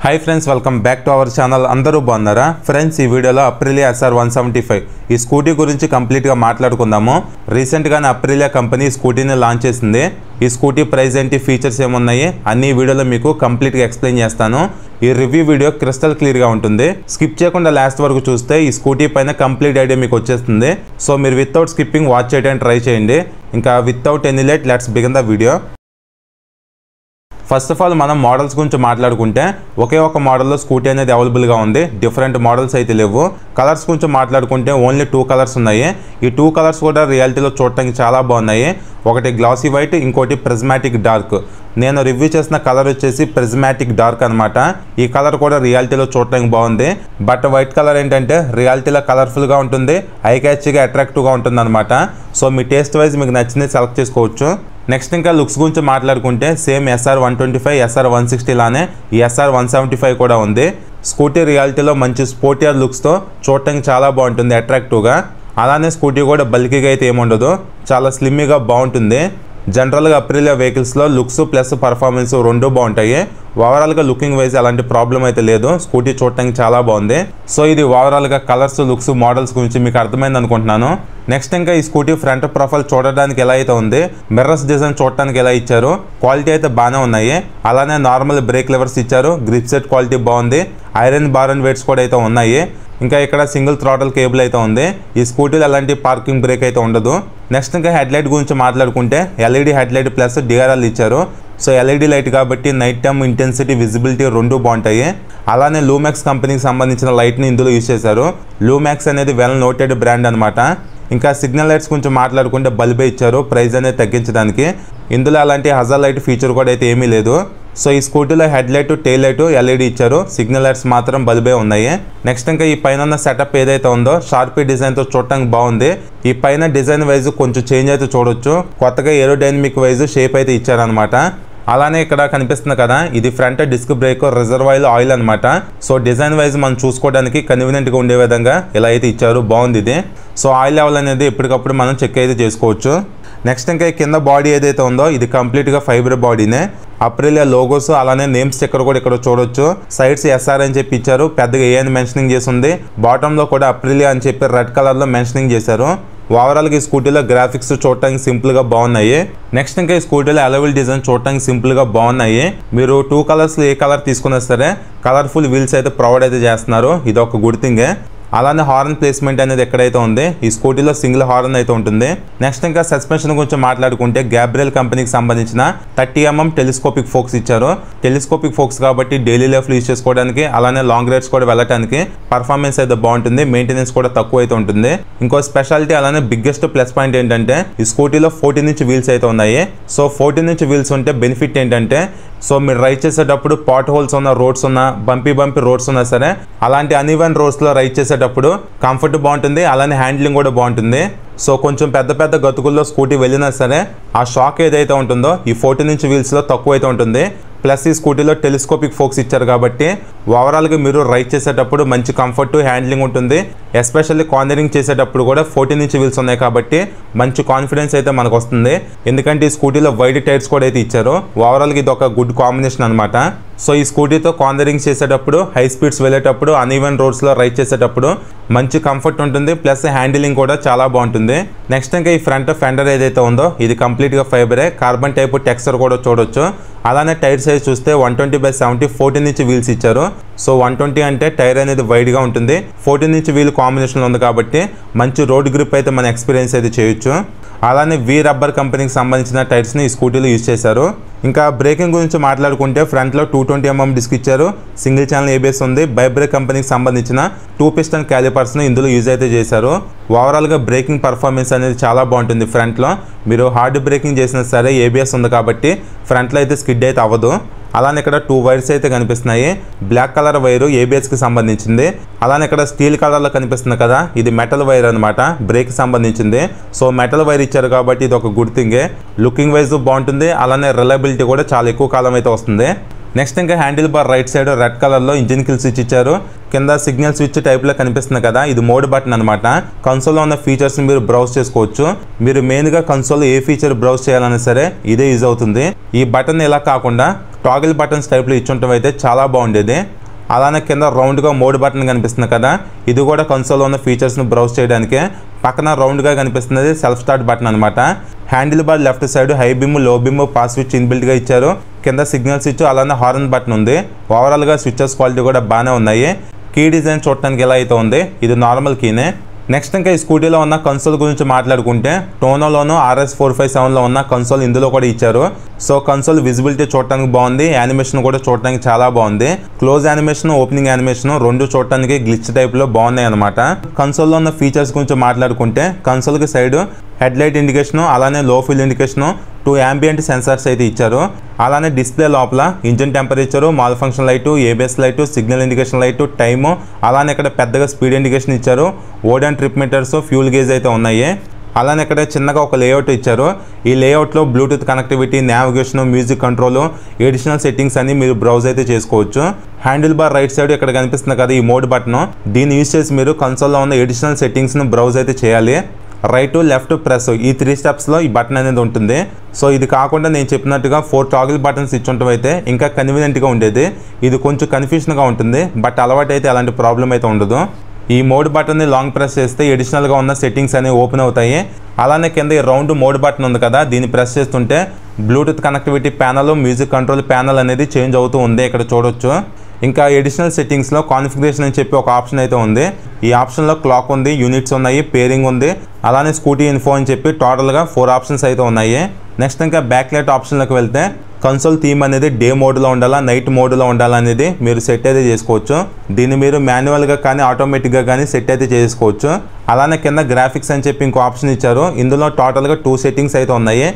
High friends welcome back to our channel अंदरू बागुन्नारा friends ई वीडियो अप्रिलिया SR 175 ఈ స్కూటీ గురించి కంప్లీట్ గా మాట్లాడుకుందాము। రీసెంట్ గానే అప్రిలియా కంపెనీ స్కూటీని లాంచ్ చేసింది। ఈ స్కూటీ ప్రైస్ ఏంటి ఫీచర్స్ ఏమున్నాయి అన్ని వీడియోలో మీకు కంప్లీట్ గా ఎక్స్‌ప్లెయిన్ చేస్తాను। ఈ రివ్యూ వీడియో క్రిస్టల్ క్లియర్ గా ఉంటుంది। స్కిప్ చేయకుండా లాస్ట్ వరకు చూస్తే ఈ స్కూటీ పైన కంప్లీట్ ఐడియా మీకు వచ్చేస్తుంది। సో మీరు వితౌట్ స్కిప్పింగ్ వాచ్ చేయడానికి ట్రై చేయండి। ఇంకా without any late let's begin the video. First of all మనం మోడల్స్ గురించి మాట్లాడుకుంటే ఒకే ఒక మోడల్లో స్కూటీ అనేది అవైలబుల్గా ఉంది, డిఫరెంట్ మోడల్స్ అయితే లేవు। కలర్స్ గురించి మాట్లాడుకుంటే ఓన్లీ 2 కలర్స్ ఉన్నాయి। ఈ 2 కలర్స్ కూడా రియాలిటీలో చూడటానికి చాలా బాగున్నాయి। ఒకటి గ్లాసీ వైట్, ఇంకోటి ప్రిజ్మాటిక్ డార్క్। నేను రివ్యూ చేసిన కలర్ వచ్చేసి ప్రిజ్మాటిక్ డార్క్ అనమాట। ఈ కలర్ కూడా రియాలిటీలో చూడటానికి బాగుంది, బట్ వైట్ కలర్ ఏంటంటే రియాలిటీలో కలర్ఫుల్గా ఉంటుంది, ఐ క్యాచ్గా అట్రాక్టివ్గా ఉంటుంది అనమాట। సో మీ టేస్ట్ వైజ్ మీకు నచ్చింది సెలెక్ట్ చేసుకోవచ్చు। నెక్స్ట్ ఇంకా లుక్స్ గురించి మాట్లాడుకుంటే సేమ్ SR 125 SR 160 లానే ఈ SR 175 కూడా ఉంది। స్కూటీ రియాలిటీలో మంచి స్పోర్టియర్ లుక్స్తో చూడటానికి చాలా బాగుంటుంది, అట్రాక్టివ్గా। అలానే స్కూటీ కూడా బల్కీగా అయితే ఏముండదు, చాలా స్లిమ్గా బాగుంటుంది। జనరల్గా అప్రిలియా వెహికల్స్లో లుక్స్ ప్లస్ పర్ఫార్మెన్స్ రెండు బాగుంటాయి। ఓవరాల్గా లుకింగ్ వైజ్ అలాంటి ప్రాబ్లం అయితే లేదు, స్కూటీ చూడటానికి చాలా బాగుంది। సో ఇది ఓవరాల్గా కలర్స్, లుక్స్, మోడల్స్ గురించి మీకు అర్థమైంది అనుకుంటున్నాను। నెక్స్ట్ ఇంకా ఈ స్కూటీ ఫ్రంట్ ప్రొఫైల్ చూడడానికి ఎలా అయితే ఉంది, మిర్రర్స్ డిజైన్ చూడటానికి ఎలా ఇచ్చారు, క్వాలిటీ అయితే బాగానే ఉన్నాయి। అలానే నార్మల్ బ్రేక్ లెవర్స్ ఇచ్చారు, గ్రిప్ సెట్ క్వాలిటీ బాగుంది, ఐరన్ బార్ అండ్ వెయిట్స్ కూడా అయితే ఉన్నాయి। ఇంకా ఇక్కడ సింగిల్ థ్రాటల్ కేబుల్ అయితే ఉంది। ఈ స్కూటీలో ఎలాంటి పార్కింగ్ బ్రేక్ అయితే ఉండదు। నెక్స్ట్ ఇంకా హెడ్ లైట్ గురించి మాట్లాడుకుంటే LED head light plus DRL ఇచ్చారు। సో LED లైట్ కాబట్టి నైట్ టైమ్ ఇంటెన్సిటీ, విజిబిలిటీ రెండు బాగుంటాయి। అలానే లూమాక్స్ కంపెనీకి సంబంధించిన లైట్ని ఇందులో యూజ్ చేశారు। లూమాక్స్ అనేది వెల్ నోటెడ్ బ్రాండ్ అనమాట। ఇంకా సిగ్నల్ లైట్స్ గురించి మాట్లాడుకుంటే బల్బే ఇచ్చారు, ప్రైస్ అనేది తగ్గించడానికి। ఇందులో అలాంటి హజార్ లైట్ ఫీచర్ కూడా అయితే ఏమీ లేదు। సో ఈ స్కూటీలో head light, tail light LED ఇచ్చారు, సిగ్నల్ లైట్స్ మాత్రం బల్బే ఉన్నాయి। నెక్స్ట్ ఇంకా ఈ పైన సెటప్ ఏదైతే ఉందో షార్పీ డిజైన్తో చూడటానికి బాగుంది। ఈ పైన డిజైన్ వైజ్ కొంచెం చేంజ్ అయితే చూడొచ్చు, కొత్తగా ఏరోడైనమిక్ వైజ్ షేప్ అయితే ఇచ్చారనమాట। అలానే ఇక్కడ కనిపిస్తుంది కదా, ఇది front disc brake, reservoir oil అనమాట। సో డిజైన్ వైజ్ మనం చూసుకోవడానికి కన్వీనియంట్గా ఉండే విధంగా ఇలా అయితే ఇచ్చారు, బాగుంది ఇది। సో ఆయిల్ లెవెల్ అనేది ఎప్పటికప్పుడు మనం చెక్ అయితే చేసుకోవచ్చు। నెక్స్ట్ ఇంకా కింద బాడీ ఏదైతే ఉందో ఇది కంప్లీట్గా ఫైబర్ బాడీనే। అప్రిలియా లోగోస్ అలానే నేమ్ స్టిక్కర్ కూడా ఇక్కడ చూడొచ్చు। సైడ్స్ SR అని చెప్పి ఇచ్చారు, పెద్దగా ఏ అని మెన్షనింగ్ చేసి ఉంది। బాటంలో కూడా అప్రిలియా అని చెప్పి రెడ్ కలర్లో మెన్షనింగ్ చేశారు। ఓవరాల్గా ఈ స్కూటీలో గ్రాఫిక్స్ చూడటానికి సింపుల్గా బాగున్నాయి। నెక్స్ట్ ఇంకా ఈ స్కూటీలో అలవెల్ డిజైన్ చూడటానికి సింపుల్గా బాగున్నాయి। మీరు 2 కలర్స్లో ఏ కలర్ తీసుకున్నా సరే కలర్ఫుల్ వీల్స్ అయితే ప్రొవైడ్ అయితే చేస్తున్నారు, ఇది ఒక గుడ్ థింగే। అలానే హార్న్ ప్లేస్మెంట్ అనేది ఎక్కడైతే ఉంది, ఈ స్కూటీలో సింగిల్ హార్న్ అయితే ఉంటుంది। నెక్స్ట్ ఇంకా సస్పెన్షన్ గురించి మాట్లాడుకుంటే గ్యాబ్రియల్ కంపెనీకి సంబంధించిన 30mm టెలిస్కోపిక్ ఫోక్స్ ఇచ్చారు। టెలిస్కోపిక్ ఫోక్స్ కాబట్టి డైలీ లైఫ్లో యూజ్ చేసుకోవడానికి, అలానే లాంగ్ రైడ్స్ కూడా వెళ్ళడానికి పర్ఫార్మెన్స్ అయితే బాగుంటుంది, మెయింటెనెన్స్ కూడా తక్కువ అయితే ఉంటుంది। ఇంకో స్పెషాలిటీ అలానే బిగ్గెస్ట్ ప్లస్ పాయింట్ ఏంటంటే ఈ స్కూటీలో 14 ఇంచ్ వీల్స్ అయితే ఉన్నాయి। సో 14 ఇంచ్ వీల్స్ ఉంటే బెనిఫిట్ ఏంటంటే, సో మీరు రైడ్ చేసేటప్పుడు పాట్ హోల్స్ ఉన్న రోడ్స్ ఉన్న బంపీ రోడ్స్ ఉన్నా సరే అలాంటి అన్ఈవెన్ రోడ్స్లో రైడ్ చేసేటప్పుడు కంఫర్ట్ బాగుంటుంది, అలానే హ్యాండ్లింగ్ కూడా బాగుంటుంది। సో కొంచెం పెద్ద గతుకుల్లో స్కూటీ వెళ్ళినా సరే ఆ షాక్ ఏదైతే ఉంటుందో ఈ 14 ఇంచ్ వీల్స్లో తక్కువ అయితే ఉంటుంది। ప్లస్ ఈ స్కూటీలో టెలిస్కోపిక్ ఫోక్స్ ఇచ్చారు కాబట్టి ఓవరాల్గా మీరు రైడ్ చేసేటప్పుడు మంచి కంఫర్ట్, హ్యాండ్లింగ్ ఉంటుంది। ఎస్పెషల్లీ కార్నరింగ్ చేసేటప్పుడు కూడా 14 ఇంచ్ వీల్స్ ఉన్నాయి కాబట్టి మంచి కాన్ఫిడెన్స్ అయితే మనకు వస్తుంది, ఎందుకంటే ఈ స్కూటీలో వైడ్ టైర్స్ కూడా అయితే ఇచ్చారు। ఓవరాల్గా ఇది ఒక గుడ్ కాంబినేషన్ అనమాట। సో ఈ స్కూటీతో కార్నరింగ్ చేసేటప్పుడు, హై స్పీడ్స్ వెళ్ళేటప్పుడు, అన్ఈవెన్ రోడ్స్లో రైడ్ చేసేటప్పుడు మంచి కంఫర్ట్ ఉంటుంది, ప్లస్ హ్యాండిలింగ్ కూడా చాలా బాగుంటుంది। నెక్స్ట్ ఇంకా ఈ ఫ్రంట్ ఫెండర్ ఏదైతే ఉందో ఇది కంప్లీట్గా ఫైబరే, కార్బన్ టైప్ టెక్స్చర్ కూడా చూడొచ్చు। అలానే టైర్ సైజ్ చూస్తే 120/70 14 ఇంచ్ వీల్స్ ఇచ్చారు। సో 120 అంటే టైర్ అనేది వైడ్గా ఉంటుంది, 14 ఇంచ్ వీల్ కాంబినేషన్లో ఉంది కాబట్టి మంచి రోడ్ గ్రిప్ అయితే మన ఎక్స్పీరియన్స్ అయితే చేయొచ్చు। అలానే వి రబ్బర్ కంపెనీకి సంబంధించిన టైర్స్ని ఈ స్కూటీలో యూజ్ చేశారు। ఇంకా బ్రేకింగ్ గురించి మాట్లాడుకుంటే ఫ్రంట్లో 220mm డిస్క్ ఇచ్చారు, సింగిల్ ఛానల్ ABS ఉంది, బైబ్రేక్ కంపెనీకి సంబంధించిన 2 పిస్టన్ క్యాలిపర్స్ని ఇందులో యూజ్ అయితే చేశారు। ఓవరాల్గా బ్రేకింగ్ పర్ఫార్మెన్స్ అనేది చాలా బాగుంటుంది ఫ్రంట్లో, మీరు హార్డ్ బ్రేకింగ్ చేసినా సరే ABS ఉంది కాబట్టి ఫ్రంట్లో అయితే స్కిడ్ అయితే అవ్వదు। అలానే ఇక్కడ 2 వైర్స్ అయితే కనిపిస్తున్నాయి, బ్లాక్ కలర్ వైరు ABSకి సంబంధించింది। అలానే ఇక్కడ స్టీల్ కలర్లో కనిపిస్తుంది కదా, ఇది మెటల్ వైర్ అనమాట, బ్రేక్ సంబంధించింది। సో మెటల్ వైర్ ఇచ్చారు కాబట్టి ఇది ఒక గుడ్ థింగే, లుకింగ్ వైజ్ బాగుంటుంది, అలానే రిలయబిలిటీ కూడా చాలా ఎక్కువ కాలం అయితే వస్తుంది। నెక్స్ట్ ఇంకా handle bar right side red కలర్లో ఇంజిన్ కిల్ స్విచ్ ఇచ్చారు. కింద సిగ్నల్ స్విచ్ టైప్లో కనిపిస్తుంది కదా, ఇది మోడ్ బటన్ అనమాట. కన్సోల్లో ఉన్న ఫీచర్స్ని మీరు బ్రౌజ్ చేసుకోవచ్చు. మీరు మెయిన్గా కన్సోల్లో ఏ ఫీచర్ బ్రౌజ్ చేయాలన్నా సరే ఇదే యూజ్ అవుతుంది. ఈ బటన్ ఇలా కాకుండా టాగిల్ బటన్స్ టైప్లో ఇచ్చుంటం అయితే చాలా బాగుండేది. అలానే కింద రౌండ్గా మోడ్ బటన్ కనిపిస్తుంది కదా, ఇది కూడా కన్సోల్లో ఉన్న ఫీచర్స్ని బ్రౌజ్ చేయడానికి. పక్కన రౌండ్గా కనిపిస్తున్నది సెల్ఫ్ స్టార్ట్ బటన్ అనమాట. Handle bar left side high beam, low beam, pass switch ఇన్బిల్ట్గా ఇచ్చారు. కింద సిగ్నల్ స్విచ్ అలానే హార్న్ బటన్ ఉంది. ఓవరాల్గా స్విచెస్ క్వాలిటీ కూడా బాగానే ఉన్నాయి. కీ డిజైన్ చూడటానికి ఎలా అయితే ఉంది, ఇది నార్మల్ కీనే. నెక్స్ట్ ఇంకా ఈ స్కూటీలో ఉన్న కన్సోల్ గురించి మాట్లాడుకుంటే టోనోలోను RS457లో ఉన్న కన్సోల్ ఇందులో కూడా ఇచ్చారు. సో కన్సోల్ విజిబిలిటీ చూడటానికి బాగుంది, యానిమేషన్ కూడా చూడటానికి చాలా బాగుంది. క్లోజ్ యానిమేషన్, ఓపెనింగ్ యానిమేషన్ రెండు చూడటానికి గ్లిచ్ టైప్లో బాగున్నాయి అనమాట. కన్సోల్లో ఉన్న ఫీచర్స్ గురించి మాట్లాడుకుంటే కన్సోల్కి సైడ్ హెడ్ లైట్ ఇండికేషను అలానే లో ఫిల్ ఇండికేషను, 2 ambient సెన్సార్స్ అయితే ఇచ్చారు. అలానే డిస్ప్లే లోపల engine temperature, mall function light, ABS light, signal indication light, time, అలానే ఇక్కడ పెద్దగా స్పీడ్ ఇండికేషన్ ఇచ్చారు. ఓడన్ ట్రిప్ మీటర్స్, ఫ్యూల్ గేజ్ అయితే ఉన్నాయి. అలానే ఇక్కడ చిన్నగా ఒక లేఅవుట్ ఇచ్చారు. ఈ లేఅవుట్లో Bluetooth connectivity, navigation, music control, additional settings అని మీరు బ్రౌజ్ అయితే చేసుకోవచ్చు. హ్యాండిల్ బార్ రైట్ సైడ్ ఇక్కడ కనిపిస్తుంది కదా ఈ మోడ్ బటన్, దీన్ని యూజ్ చేసి మీరు కన్సోల్లో ఉన్న ఎడిషనల్ సెట్టింగ్స్ను బ్రౌజ్ అయితే చేయాలి. రైట్ లెఫ్ట్ ప్రెస్ ఈ 3 స్టెప్స్లో ఈ బటన్ అనేది ఉంటుంది. సో ఇది కాకుండా నేను చెప్పినట్టుగా 4 టాగిల్ బటన్స్ ఇచ్చుంటం అయితే ఇంకా కన్వీనియంట్గా ఉండేది. ఇది కొంచెం కన్ఫ్యూషన్గా ఉంటుంది, బట్ అలవాటు అయితే అలాంటి ప్రాబ్లం అయితే ఉండదు. ఈ మోడ్ బటన్ని లాంగ్ ప్రెస్ చేస్తే ఎడిషనల్గా ఉన్న సెట్టింగ్స్ అనేవి ఓపెన్ అవుతాయి. అలానే కింద ఈ రౌండ్ మోడ్ బటన్ ఉంది కదా, దీన్ని ప్రెస్ చేస్తుంటే Bluetooth connectivity panel, music control panel అనేది చేంజ్ అవుతూ ఉంది, ఇక్కడ చూడొచ్చు. ఇంకా ఎడిషనల్ సెట్టింగ్స్లో కాన్ఫిగరేషన్ అని చెప్పి ఒక ఆప్షన్ అయితే ఉంది. ఈ ఆప్షన్లో క్లాక్ ఉంది, యూనిట్స్ ఉన్నాయి, పేరింగ్ ఉంది, అలానే స్కూటీ ఇన్ఫో అని చెప్పి టోటల్గా 4 ఆప్షన్స్ అయితే ఉన్నాయి. నెక్స్ట్ ఇంకా బ్యాక్ లైట్ ఆప్షన్లోకి వెళ్తే కన్సోల్ థీమ్ అనేది డే మోడ్లో ఉండాలా, నైట్ మోడ్లో ఉండాలా అనేది మీరు సెట్ అయితే చేసుకోవచ్చు. దీన్ని మీరు మాన్యువల్గా కానీ ఆటోమేటిక్గా కానీ సెట్ అయితే చేసుకోవచ్చు. అలానే కింద గ్రాఫిక్స్ అని చెప్పి ఇంకో ఆప్షన్ ఇచ్చారు. ఇందులో టోటల్గా 2 సెట్టింగ్స్ అయితే ఉన్నాయి,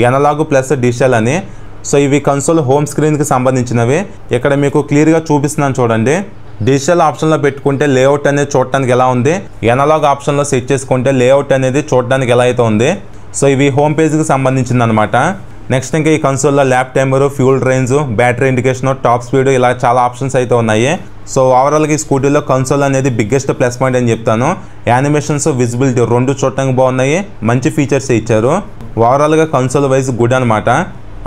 ఎనలాగ్ ప్లస్ డిజిటల్ అని. సో ఇవి కన్సోల్ హోమ్ స్క్రీన్కి సంబంధించినవి. ఇక్కడ మీకు క్లియర్గా చూపిస్తున్నాను చూడండి. డిజిటల్ ఆప్షన్లో పెట్టుకుంటే లేఅవుట్ అనేది చూడటానికి ఎలా ఉంది, ఎనలాగ్ ఆప్షన్లో సెట్ చేసుకుంటే లేఅవుట్ అనేది చూడడానికి ఎలా అయితే ఉంది. సో ఇవి హోమ్ పేజ్కి సంబంధించింది అనమాట. నెక్స్ట్ ఇంకా ఈ కన్సోల్లో lap timer, fuel range, battery indication, top speed ఇలా చాలా ఆప్షన్స్ అయితే ఉన్నాయి. సో ఓవరాల్గా ఈ స్కూటీలో కన్సోల్ అనేది బిగ్గెస్ట్ ప్లస్ పాయింట్ అని చెప్తాను. యానిమేషన్స్, విజిబిలిటీ రెండు చూడటానికి బాగున్నాయి, మంచి ఫీచర్స్ ఇచ్చారు. ఓవరాల్గా కన్సోల్ వైజ్ గుడ్ అనమాట.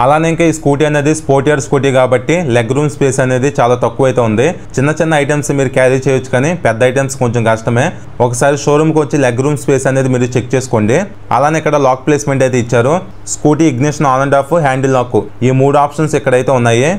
అలానే ఇంకా ఈ స్కూటీ అనేది స్పోర్టియర్ స్కూటీ కాబట్టి లెగ్ రూమ్ స్పేస్ అనేది చాలా తక్కువ అయితే ఉంది. చిన్న చిన్న ఐటమ్స్ మీరు క్యారీ చేయొచ్చు, కానీ పెద్ద ఐటమ్స్ కొంచెం కష్టమే. ఒకసారి షోరూమ్కి వచ్చి లెగ్ రూమ్ స్పేస్ అనేది మీరు చెక్ చేసుకోండి. అలానే ఇక్కడ లాక్ ప్లేస్మెంట్ అయితే ఇచ్చారు. Scooty ignition on and off, handle lock, ఈ 3 ఆప్షన్స్ ఇక్కడైతే ఉన్నాయి.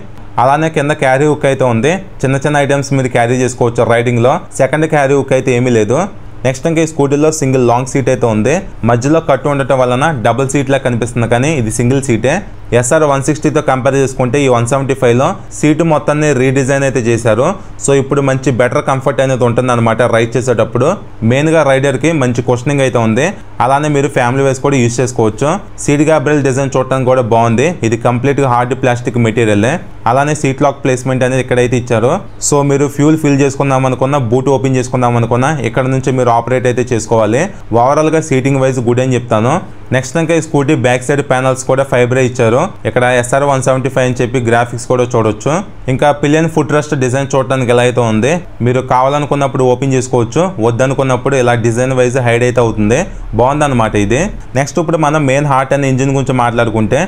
అలానే కింద క్యారీ హుక్ అయితే ఉంది, చిన్న చిన్న ఐటమ్స్ మీరు క్యారీ చేసుకోవచ్చు రైడింగ్లో. సెకండ్ క్యారీ హుక్ అయితే ఏమీ లేదు. నెక్స్ట్ ఇంకా ఈ స్కూటీలో సింగిల్ లాంగ్ సీట్ అయితే ఉంది. మధ్యలో కట్టు ఉండటం వలన డబుల్ సీట్లా కనిపిస్తుంది, కానీ ఇది సింగిల్ సీటే. SR 160తో కంపేర్ చేసుకుంటే ఈ 175లో సీటు మొత్తాన్ని రీడిజైన్ అయితే చేశారు. సో ఇప్పుడు మంచి బెటర్ కంఫర్ట్ అనేది ఉంటుంది అనమాట రైడ్ చేసేటప్పుడు. మెయిన్గా రైడర్కి మంచి కుషనింగ్ అయితే ఉంది. అలానే మీరు ఫ్యామిలీ వైజ్ కూడా యూజ్ చేసుకోవచ్చు. సీట్ గాబ్రెల్ డిజైన్ చూడటానికి కూడా బాగుంది. ఇది కంప్లీట్గా హార్డ్ ప్లాస్టిక్ మెటీరియలే. అలానే సీట్ లాక్ ప్లేస్మెంట్ అనేది ఇక్కడైతే ఇచ్చారు. సో మీరు ఫ్యూల్ ఫిల్ చేసుకుందాం అనుకున్నా, బూట్ ఓపెన్ చేసుకుందాం అనుకున్నా ఇక్కడ నుంచి మీరు ఆపరేట్ అయితే చేసుకోవాలి. ఓవరాల్గా సీటింగ్ వైజ్ గుడ్ అని చెప్తాను. నెక్స్ట్ ఇంకా ఈ స్కూటీ బ్యాక్ సైడ్ ప్యానల్స్ కూడా ఫైబరే ఇచ్చారు. ఇక్కడ SR 175 అని చెప్పి గ్రాఫిక్స్ కూడా చూడొచ్చు. ఇంకా పిలియన్ ఫుట్ రెస్ట్ డిజైన్ చూడటానికి ఎలా అయితే ఉంది, మీరు కావాలనుకున్నప్పుడు ఓపెన్ చేసుకోవచ్చు, వద్దనుకున్నప్పుడు ఇలా డిజైన్ వైజ్ హైడ్ అయితే అవుతుంది. బాగుందన్నమాట ఇది. నెక్స్ట్ ఇప్పుడు మనం మెయిన్ హార్ట్ అనే ఇంజిన్ గురించి మాట్లాడుకుంటే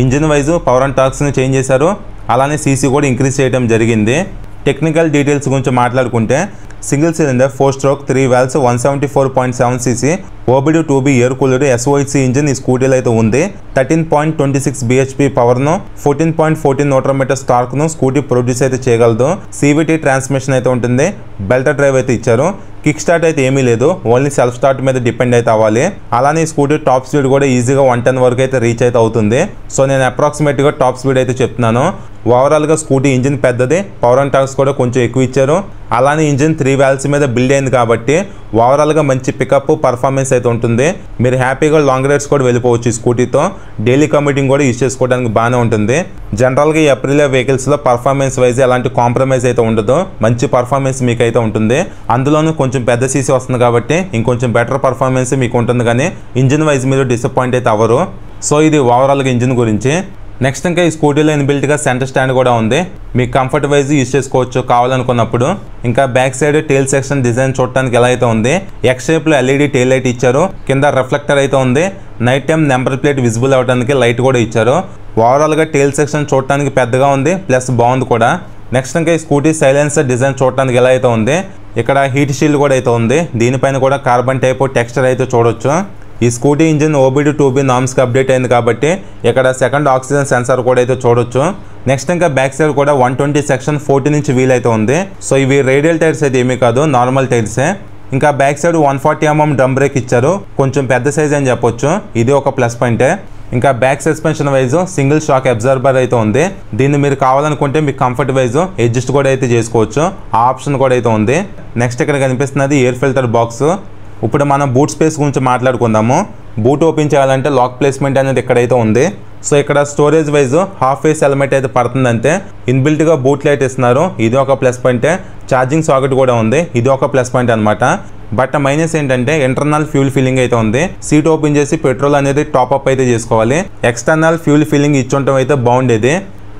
ఇంజిన్ వైజ్ పవర్ అండ్ టార్క్స్ని చేంజ్ చేశారు. అలానే సీసీ కూడా ఇంక్రీజ్ చేయడం జరిగింది. టెక్నికల్ డీటెయిల్స్ గురించి మాట్లాడుకుంటే single cylinder 4 stroke 3 valves 174.7 cc OBD 2B air cooler SOHC engine ఈ స్కూటీలో అయితే ఉంది. 13.26 bhp పవర్ను, 14.14 న్యూటన్ మీటర్స్ టార్క్ను స్కూటీ ప్రొడ్యూస్ అయితే చేయగలదు. CVT ట్రాన్స్మిషన్ అయితే ఉంటుంది. బెల్ట్ డ్రైవ్ అయితే ఇచ్చారు. కిక్ స్టార్ట్ అయితే ఏమీ లేదు, ఓన్లీ సెల్ఫ్ స్టార్ట్ మీద డిపెండ్ అయితే అవ్వాలి. అలానే ఈ స్కూటీ టాప్ స్పీడ్ కూడా ఈజీగా 110 వరకు అయితే రీచ్ అయితే అవుతుంది. సో నేను అప్రాక్సిమేట్గా టాప్ స్పీడ్ అయితే చెప్తున్నాను. ఓవరాల్గా స్కూటీ ఇంజిన్ పెద్దది, పవర్ అండ్ టార్క్స్ కూడా కొంచెం ఎక్కువ ఇచ్చారు. అలానే ఇంజిన్ 3 వాల్వ్స్ మీద బిల్డ్ అయింది కాబట్టి ఓవరాల్గా మంచి పికప్ పర్ఫార్మెన్స్ అయితే ఉంటుంది. మీరు హ్యాపీగా లాంగ్ రైడ్స్ కూడా వెళ్ళిపోవచ్చు ఈ స్కూటీతో. డైలీ కమ్యూటింగ్ కూడా యూజ్ చేసుకోవడానికి బాగానే ఉంటుంది. జనరల్గా ఈ అప్రిలియా వెహికల్స్లో పర్ఫార్మెన్స్ వైజ్ ఎలాంటి కాంప్రమైజ్ అయితే ఉండదు, మంచి పర్ఫార్మెన్స్ మీకు అయితే ఉంటుంది. అందులోనూ కొంచెం పెద్ద సీసీ వస్తుంది కాబట్టి ఇంకొంచెం బెటర్ పర్ఫార్మెన్స్ మీకు ఉంటుంది, కానీ ఇంజిన్ వైజ్ మీరు డిసప్పాయింట్ అయితే అవ్వరు. సో ఇది ఓవరాల్గా ఇంజిన్ గురించి. నెక్స్ట్ ఇంకా ఈ స్కూటీలో ఇన్బిల్ట్గా సెంటర్ స్టాండ్ కూడా ఉంది. మీకు కంఫర్ట్ వైజ్ యూజ్ చేసుకోవచ్చు కావాలనుకున్నప్పుడు. ఇంకా back side tail section design చూడటానికి ఎలా అయితే ఉంది, ఎక్స్ షేప్లో ఎల్ఈడి టైల్ లైట్ ఇచ్చారు. కింద రిఫ్లెక్టర్ అయితే ఉంది. Night time number plate visible అవ్వడానికి లైట్ కూడా ఇచ్చారు. ఓవరాల్గా టైల్ సెక్షన్ చూడటానికి పెద్దగా ఉంది, ప్లస్ బాగుంది కూడా. నెక్స్ట్ ఇంకా ఈ స్కూటీ సైలెన్సర్ డిజైన్ చూడటానికి ఎలా అయితే ఉంది, ఇక్కడ హీట్ షీల్డ్ కూడా అయితే ఉంది. దీనిపైన కూడా కార్బన్ టైప్ టెక్స్చర్ అయితే చూడొచ్చు. ఈ స్కూటీ ఇంజిన్ OBD2B నామ్స్కి అప్డేట్ అయింది కాబట్టి ఇక్కడ సెకండ్ ఆక్సిజన్ సెన్సార్ కూడా అయితే చూడొచ్చు. నెక్స్ట్ ఇంకా బ్యాక్ సైడ్ కూడా 120 సెక్షన్ 40 ఇంచ్ వీల్ అయితే ఉంది. సో ఇవి రేడియల్ టైర్స్ అయితే ఏమీ కాదు, నార్మల్ టైర్సే. ఇంకా back side 140 mm drum break ఇచ్చారు, కొంచెం పెద్ద సైజ్ అని చెప్పొచ్చు. ఇది ఒక ప్లస్ పాయింటే. ఇంకా back suspension wise single shock absorber అయితే ఉంది. దీన్ని మీరు కావాలనుకుంటే మీకు కంఫర్ట్ వైజ్ అడ్జస్ట్ కూడా అయితే చేసుకోవచ్చు, ఆ ఆప్షన్ కూడా అయితే ఉంది. నెక్స్ట్ ఇక్కడ కనిపిస్తున్నది ఎయిర్ ఫిల్టర్ బాక్స్. ఇప్పుడు మనం బూట్ స్పేస్ గురించి మాట్లాడుకుందాము. బూట్ ఓపెన్ చేయాలంటే లాక్ ప్లేస్మెంట్ అనేది ఇక్కడైతే ఉంది. సో ఇక్కడ storage wise half face helmet అయితే పడుతుంది అంతే. ఇన్బిల్ట్గా బూట్ లైట్ ఇస్తున్నారు, ఇది ఒక ప్లస్ పాయింటే. ఛార్జింగ్ సాకెట్ కూడా ఉంది, ఇది ఒక ప్లస్ పాయింట్ అనమాట. బట్ మైనస్ ఏంటంటే ఇంటర్నల్ ఫ్యూల్ ఫిల్లింగ్ అయితే ఉంది. సీట్ ఓపెన్ చేసి పెట్రోల్ అనేది టాప్అప్ అయితే చేసుకోవాలి. ఎక్స్టర్నల్ ఫ్యూల్ ఫిల్లింగ్ ఇచ్చుంటాం అయితే బాగుండేది.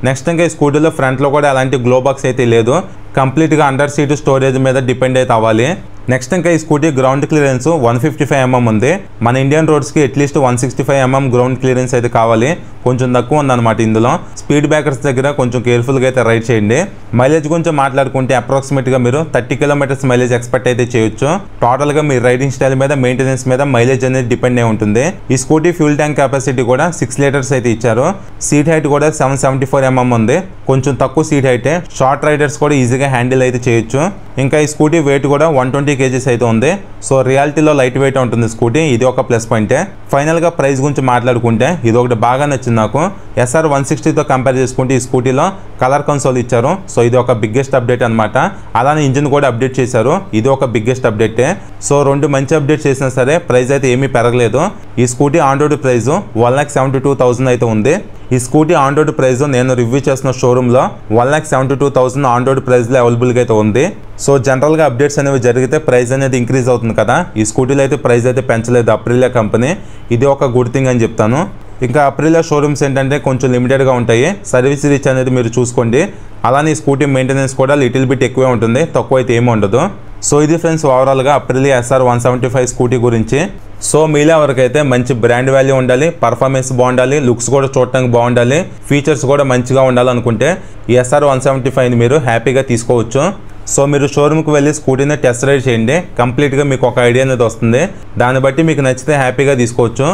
నెక్స్ట్ ఇంకా ఈ స్కూటీలో ఫ్రంట్లో కూడా అలాంటి గ్లో బాక్స్ అయితే లేదు, కంప్లీట్గా అండర్ సీట్ స్టోరేజ్ మీద డిపెండ్ అయితే అవ్వాలి. నెక్స్ట్ ఇంకా ఈ స్కూటీ గ్రౌండ్ క్లియరెన్స్ 155 mm ఉంది. మన ఇండియన్ రోడ్స్కి అట్లీస్ట్ 165 mm గ్రౌండ్ క్లియరెన్స్ అయితే కావాలి, కొంచెం తక్కువ ఉందన్నమాట ఇందులో. స్పీడ్ బ్రేకర్స్ దగ్గర కొంచెం కేర్ఫుల్గా అయితే రైడ్ చేయండి. మైలేజ్ గురించి మాట్లాడుకుంటే అప్రాక్సిమేట్గా మీరు 30 km మైలేజ్ ఎక్స్పెక్ట్ అయితే చేయొచ్చు. టోటల్గా మీ రైడింగ్ స్టైల్ మీద మెయింటెనెన్స్ మీద మైలేజ్ అనేది డిపెండ్ అయి ఉంటుంది. ఈ స్కూటీ ఫ్యూల్ ట్యాంక్ కెపాసిటీ కూడా 6 లీటర్స్ అయితే ఇచ్చారు. సీట్ హైట్ కూడా 774 mm ఉంది, కొంచెం తక్కువ సీట్ హైటే. షార్ట్ రైడర్స్ కూడా ఈజీగా హ్యాండిల్ అయితే చేయొచ్చు. ఇంకా ఈ స్కూటీ వెయిట్ కూడా 120 kgs అయితే ఉంది. సో రియాలిటీలో లైట్ వెయిట్ ఉంటుంది స్కూటీ, ఇది ఒక ప్లస్ పాయింటే. ఫైనల్గా ప్రైస్ గురించి మాట్లాడుకుంటే ఇది ఒకటి బాగా నచ్చింది నాకు. SR 160తో కంపేర్ చేసుకుంటే ఈ స్కూటీలో కలర్ కన్సోల్ ఇచ్చారు. సో ఇది ఒక బిగ్గెస్ట్ అప్డేట్ అనమాట. అలానే ఇంజిన్ కూడా అప్డేట్ చేశారు, ఇది ఒక బిగ్గెస్ట్ అప్డేటే. సో రెండు మంచి అప్డేట్ చేసినా సరే ప్రైస్ అయితే ఏమీ పెరగలేదు. ఈ స్కూటీ ఆన్ రోడ్ ప్రైస్ 1,72,000 అయితే ఉంది. ఈ స్కూటీ ఆన్ రోడ్ ప్రైస్ నేను రివ్యూ చేసిన షోరూంలో 1,72,000 ఆన్ రోడ్ ప్రైస్లో అవైలబుల్గా అయితే ఉంది. సో జనరల్గా అప్డేట్స్ అనేవి జరిగితే ప్రైస్ అనేది ఇంక్రీజ్ అవుతుంది కదా. ఈ స్కూటీలో అయితే ప్రైస్ అయితే పెంచలేదు అప్రిలియా కంపెనీ, ఇది ఒక గుడ్ థింగ్ అని చెప్తాను. ఇంకా అప్రిలియా షోరూమ్స్ ఏంటంటే కొంచెం లిమిటెడ్గా ఉంటాయి, సర్వీస్ రీచ్ అనేది మీరు చూసుకోండి. అలానే ఈ స్కూటీ మెయింటెనెన్స్ కూడా లిటిల్ బిట్ ఎక్కువే ఉంటుంది, తక్కువ అయితే ఏమి ఉండదు. సో ఇది ఫ్రెండ్స్ ఓవరాల్గా అప్రిలియా SR 175 స్కూటీ గురించి. సో మీలో ఎవరికైతే మంచి బ్రాండ్ వాల్యూ ఉండాలి, పర్ఫార్మెన్స్ బాగుండాలి, లుక్స్ కూడా చూడటానికి బాగుండాలి, ఫీచర్స్ కూడా మంచిగా ఉండాలనుకుంటే ఈ SR 175ని మీరు హ్యాపీగా తీసుకోవచ్చు. సో మీరు షోరూమ్కి వెళ్ళి స్కూటీని టెస్ట్ రైడ్ చేయండి, కంప్లీట్గా మీకు ఒక ఐడియా అనేది వస్తుంది. దాన్ని బట్టి మీకు నచ్చితే హ్యాపీగా తీసుకోవచ్చు.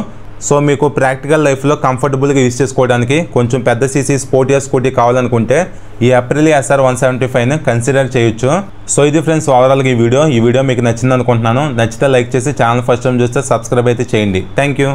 సో మీకు ప్రాక్టికల్ లైఫ్లో కంఫర్టబుల్గా యూజ్ చేసుకోవడానికి కొంచెం పెద్ద సీసీ స్పోర్టియర్ స్కూటీ కావాలనుకుంటే ఈ అప్రిలియా SR 175ని కన్సిడర్ చేయొచ్చు. సో ఇది ఫ్రెండ్స్ ఓవరాల్గా ఈ వీడియో మీకు నచ్చింది అనుకుంటున్నాను. నచ్చితే లైక్ చేసి ఛానల్ ఫస్ట్ టైం చూస్తే సబ్స్క్రైబ్ అయితే చేయండి. Thank you.